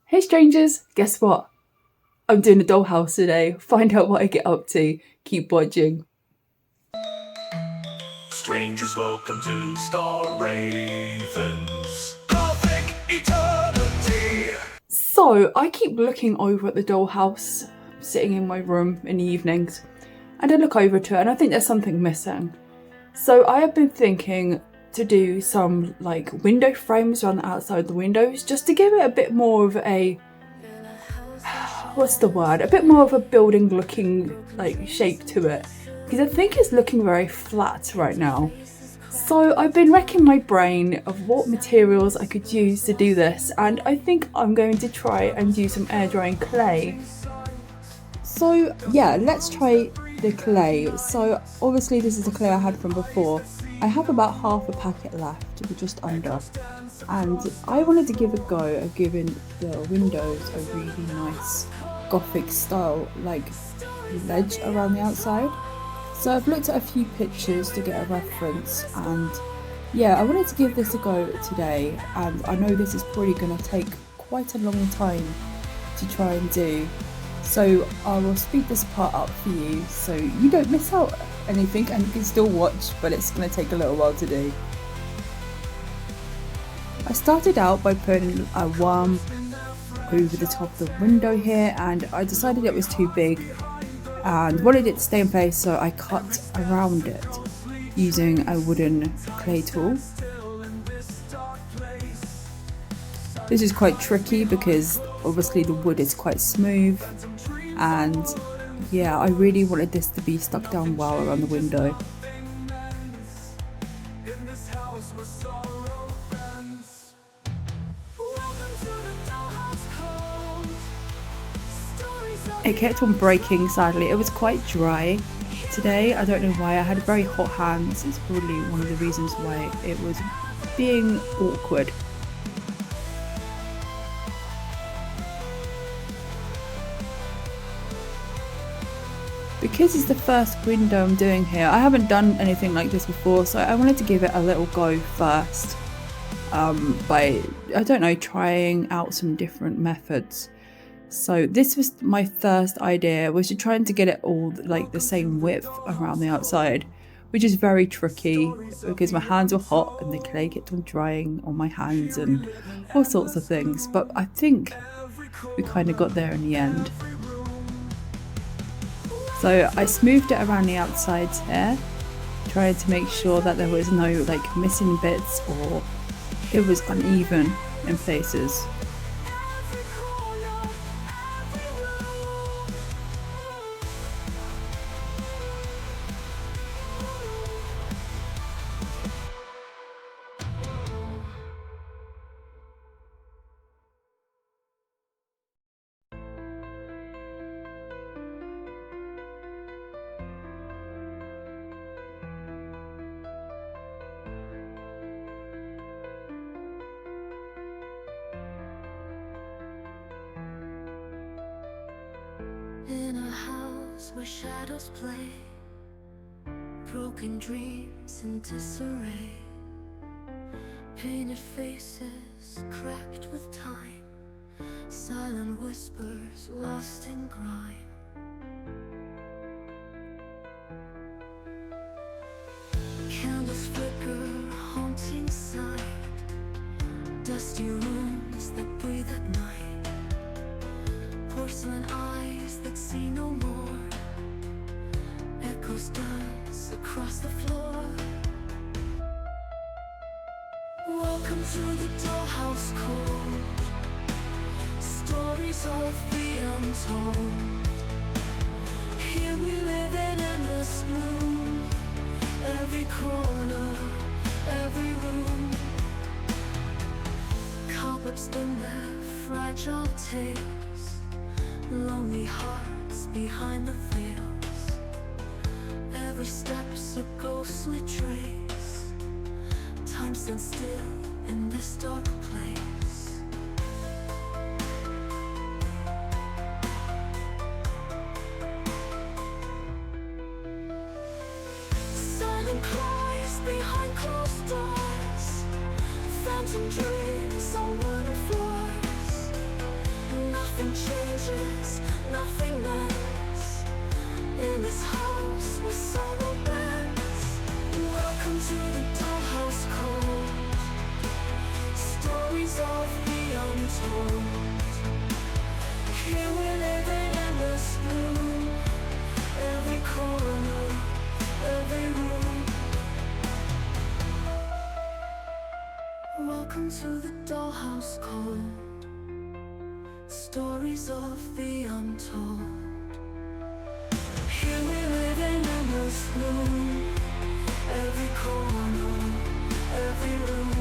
Hey strangers, guess what? I'm doing a dollhouse today. Find out what I get up to. Keep watching. Strangers, welcome to Star Ravens Gothic Eternity. So, I keep looking over at the dollhouse, sitting in my room in the evenings, and I look over to it and I think there's something missing. So I have been thinking to do some like window frames around the outside of the windows, just to give it a bit more of a, what's the word? A bit more of a building looking like shape to it. Because I think it's looking very flat right now. So I've been racking my brain of what materials I could use to do this, and I think I'm going to try and use some air drying clay. So yeah, let's try the clay. So obviously this is the clay I had from before. I have about half a packet left, or just under, and I wanted to give a go at giving the windows a really nice Gothic style like ledge around the outside. So I've looked at a few pictures to get a reference, and yeah, I wanted to give this a go today, and I know this is probably going to take quite a long time to try and do. So I will speed this part up for you so you don't miss out anything and you can still watch, but it's going to take a little while to do. I started out by putting a worm over the top of the window here, and I decided it was too big and wanted it to stay in place, so I cut around it using a wooden clay tool. This is quite tricky because obviously the wood is quite smooth, and yeah, I really wanted this to be stuck down well around the window. It kept on breaking, sadly. It was quite dry today. I don't know why. I had very hot hands. It's probably one of the reasons why it was being awkward. Because it's the first window I'm doing here, I haven't done anything like this before, so I wanted to give it a little go first by, I don't know, trying out some different methods. So this was my first idea, was to trying to get it all like the same width around the outside, which is very tricky because my hands were hot and the clay kept on drying on my hands and all sorts of things. But I think we kind of got there in the end. So I smoothed it around the outsides here, trying to make sure that there was no like missing bits or it was uneven in places. In a house where shadows play, broken dreams in disarray, painted faces cracked with time, silent whispers lost in grime. Candles flicker, haunting sight, dusty rooms that breathe at night, porcelain eyes that see no more, echoes dance across the floor. Welcome to the dollhouse cold, stories of the untold. Here we live in endless gloom, every corner, every room. Cobwebs spin their fragile tales, lonely hearts behind the veils. Every step's a ghostly trace, time stands still in this dark place. Silent cries behind closed doors, phantom dreams on wooden floors. stories of the untold. Here we live in endless bloom, every corner, every room.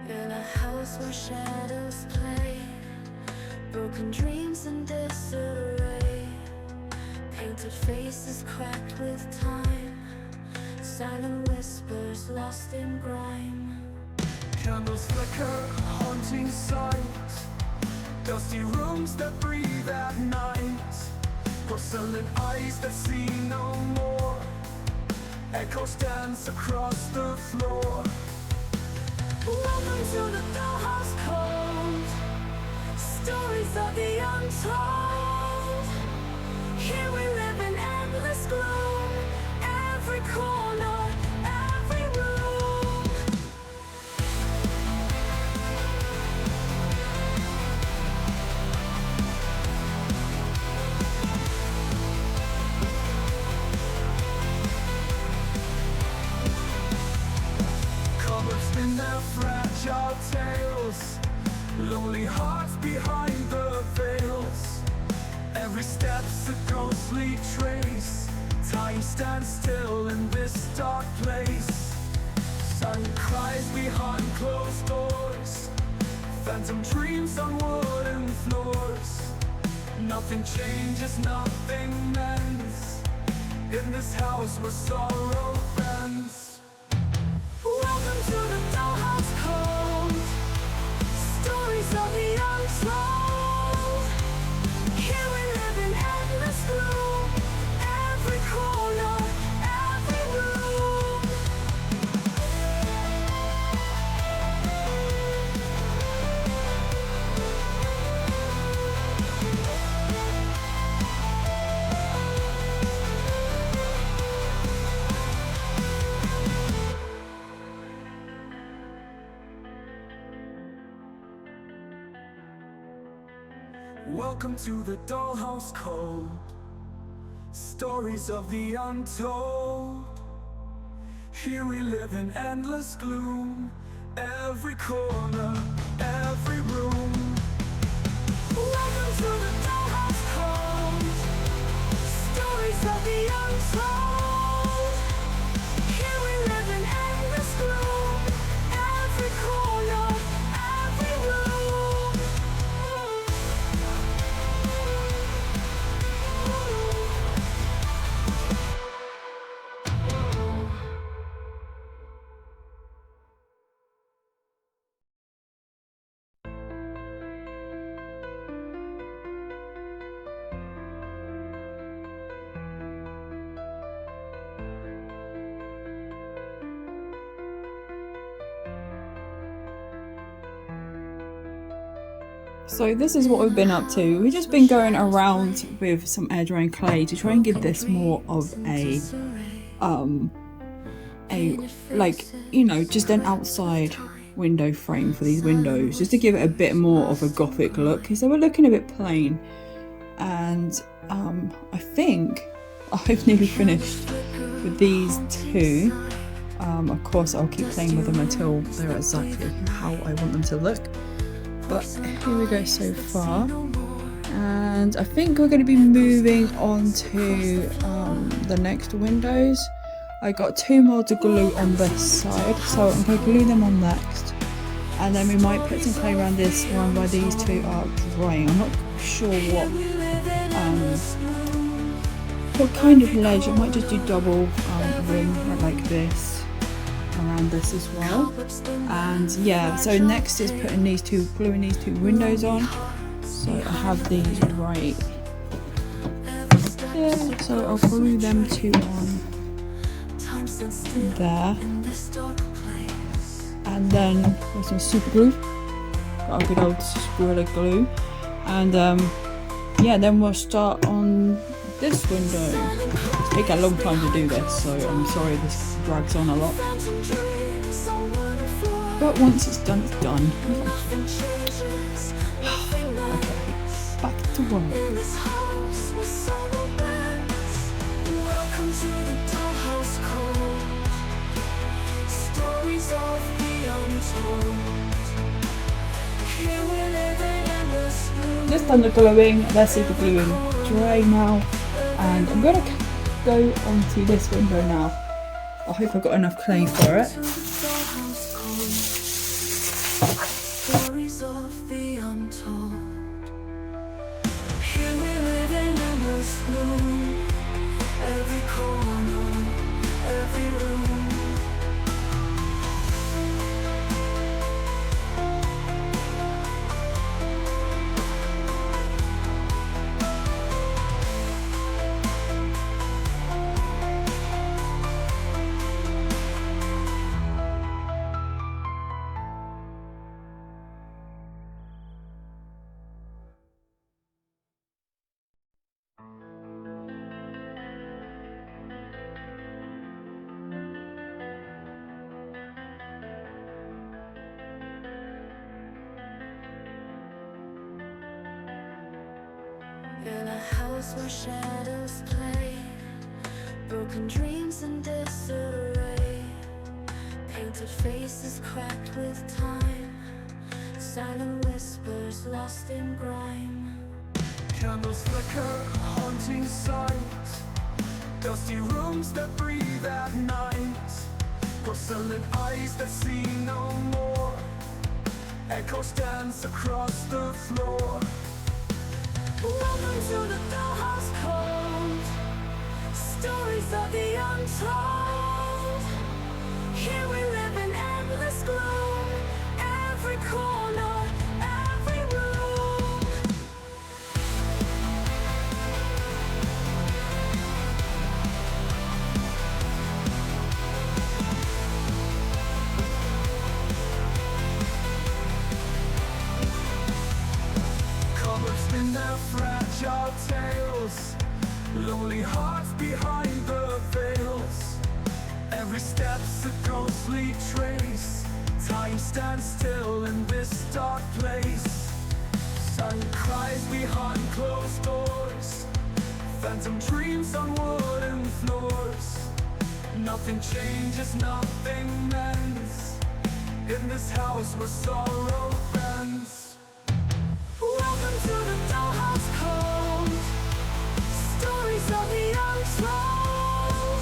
In a house where shadows play, broken dreams in disarray, painted faces cracked with time, silent whispers lost in grime. Candles flicker, haunting sight, dusty rooms that breathe at night, porcelain eyes that see no more, echoes dance across the floor. Welcome to the Dollhouse Code, stories of the untold. Here we live in endless gloom, every corner, every room. Cupboards spin their fragile tales, lonely hearts behind the veils. Every step's a ghostly trace, time stands still in this dark place. Silent cries behind closed doors, phantom dreams on wooden floors. Nothing changes, nothing mends, in this house where sorrow bends. Welcome to the Dollhouse Code, stories of the untold. Here we live in endless gloom, every corner, every room. Welcome to the Dollhouse Code, stories of the untold. Here we live in endless gloom, every corner, every room. Welcome to the Dollhouse Code, stories of the untold. Here we live in endless gloom, every corner, every room. So this is what we've been up to. We've just been going around with some air drying clay to try and give this more of a like, you know, just an outside window frame for these windows, just to give it a bit more of a Gothic look. So we're looking a bit plain, and I think I've nearly finished with these two. Of course I'll keep playing with them until they're exactly how I want them to look. But here we go so far, and I think we're going to be moving on to the next windows. I got two more to glue on this side, so I'm going to glue them on next, and then we might put some clay around this one while these two are drying. I'm not sure what kind of ledge. I might just do double rim like this around this as well. And yeah, so next is putting these two, gluing these two windows on. So I have these right there, so I'll glue them two on there. in this dark place. And then there's some super glue. Got a good old Gorilla glue. And yeah, then we'll start on this window. It's taken a long time to do this, so I'm sorry this drags on a lot. But once it's done, it's done. Okay, back to work. In this house with sorrow beds. Welcome to the Dollhouse Code. Stories of the untold. Here we live in endless blue. Just done the gluing, they're super gluing dry now. And I'm gonna go onto this window now. I hope I've got enough clay for it. To the Dollhouse Code. Stories of the untold. Here we live in endless bloom. Every corner, every room. In a house where shadows play, broken dreams in disarray, painted faces cracked with time, silent whispers lost in grime. Candles flicker, haunting sight. Dusty rooms that breathe at night. Porcelain eyes that see no more. Echoes dance across the floor. Welcome to the Dollhouse Code. Stories of the untold. Here we live in endless gloom. Every corner, every room. Colors spin their fragile tales. Lonely hearts behind the veils. Every step's a ghostly trace. Time stands still in this dark place. Silent cries behind closed doors. Phantom dreams on wooden floors. Nothing changes, nothing mends. In this house where sorrow bends. Welcome to the Dollhouse Code. Stories of the untold.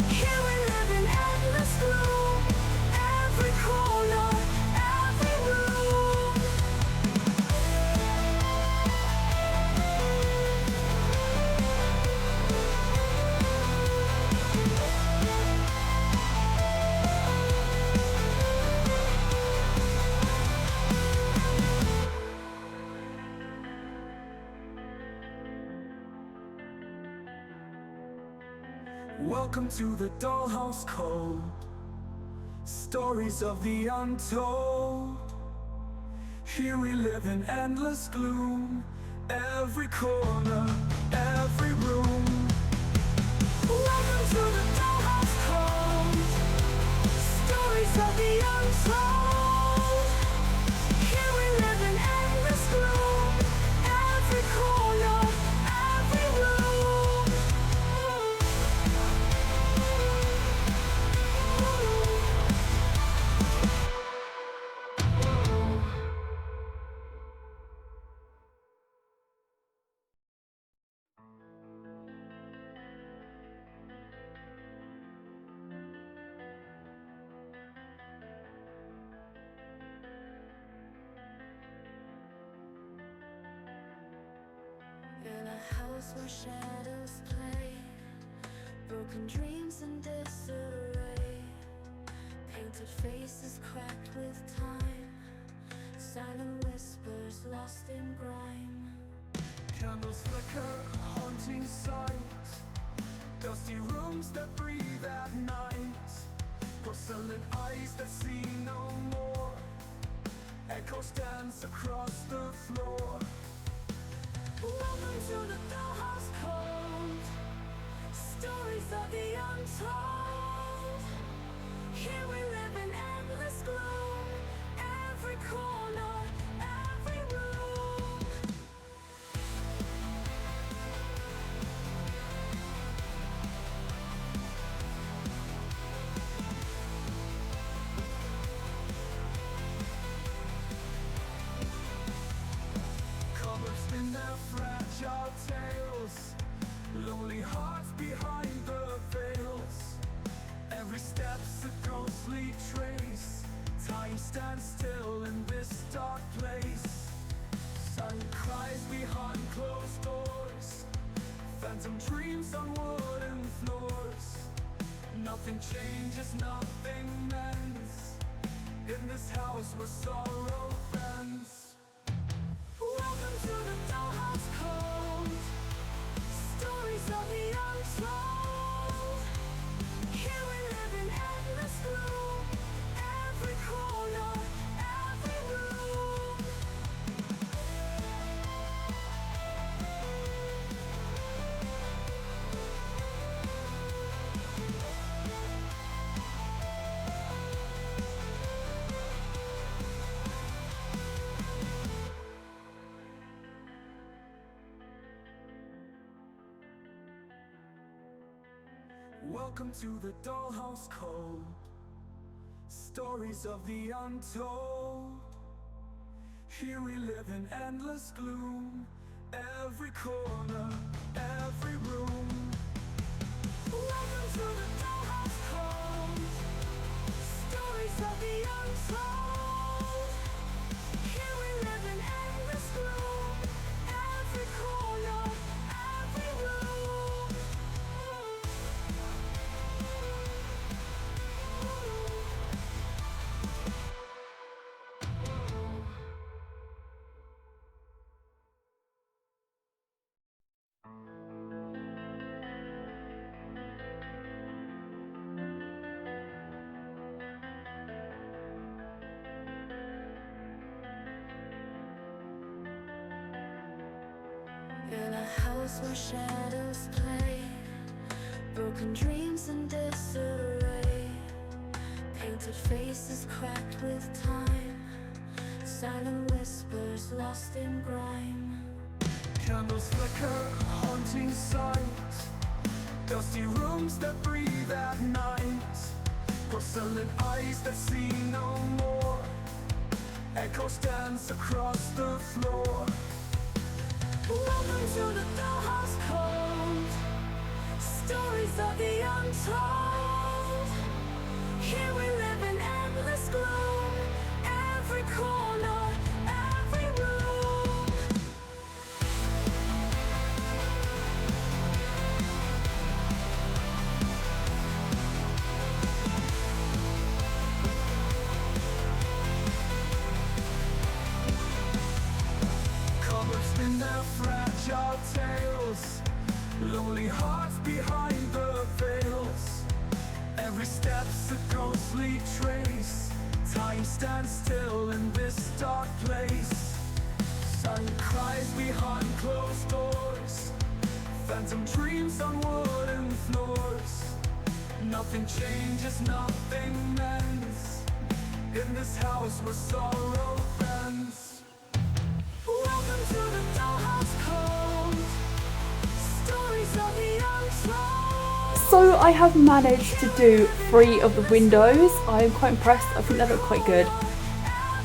Here we live in endless gloom. Every corner, every room. Welcome to the Dollhouse Code. Stories of the untold. Here we live in endless gloom. Every corner, every room. Welcome to the Dollhouse Code. Stories of the untold. Here we live in endless gloom. Every corner, every room. In a house where shadows play, broken dreams in disarray, painted faces cracked with time, silent whispers lost in grime. Candles flicker, haunting sight. Dusty rooms that breathe at night. Porcelain eyes that see no more. Echoes dance across the floor. Welcome to the Dollhouse Code. Stories of the untold. Here we live in endless gloom. Every corner, every room. Cobwebs in their fragile tales. Lonely hearts behind the veils. Every step's a ghostly trace. Time stands still in this dark place. Sun cries behind closed doors. Phantom dreams on wooden floors. Nothing changes, nothing mends. In this house where sorrow bends. Welcome to the Dollhouse Code. Stories of the untold. Here we live in endless gloom. Every corner, every room. Welcome to the Dollhouse Code. Stories of the untold. Here we live in endless gloom. Every corner, every room. Welcome to the Dollhouse Code. Stories of the untold. Here we live in endless gloom. Every corner, every room. In a house where shadows play, broken dreams in disarray, painted faces cracked with time, silent whispers lost in grime. Candles flicker, haunting sight. Dusty rooms that breathe at night. Porcelain eyes that see no more. Echoes dance across the floor. Welcome to the Dollhouse Code. Stories of the untold. Here we live in endless gloom. Every corner, every room. Cobwebs in their fragile tales. Lonely hearts behind the veils. Every step's a ghostly trace. Time stands still in this dark place. Sun cries behind closed doors. Phantom dreams on wooden floors. Nothing changes, nothing mends. In this house where sorrow bends. Welcome to the Dollhouse Code. Stories of the untold. So I have managed to do 3 of the windows. I am quite impressed. I think they look quite good.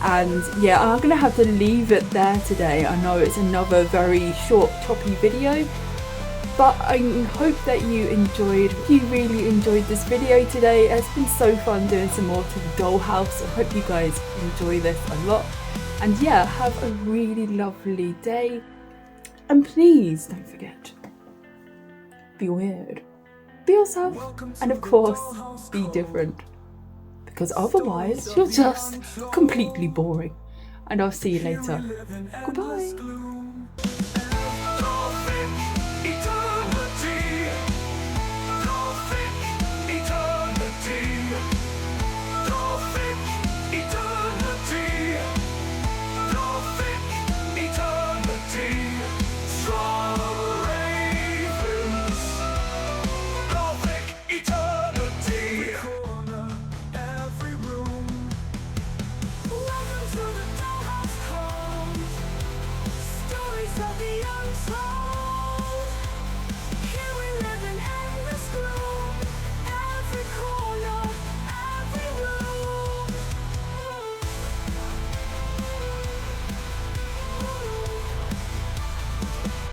And yeah, I'm gonna have to leave it there today. I know it's another very short, choppy video, but I hope that you enjoyed. If you really enjoyed this video today, it's been so fun doing some more to the Dollhouse. I hope you guys enjoy this a lot. And yeah, have a really lovely day. And please don't forget, be weird, be yourself, and of course, be different. Because otherwise, you're just completely boring. And I'll see you later. Goodbye.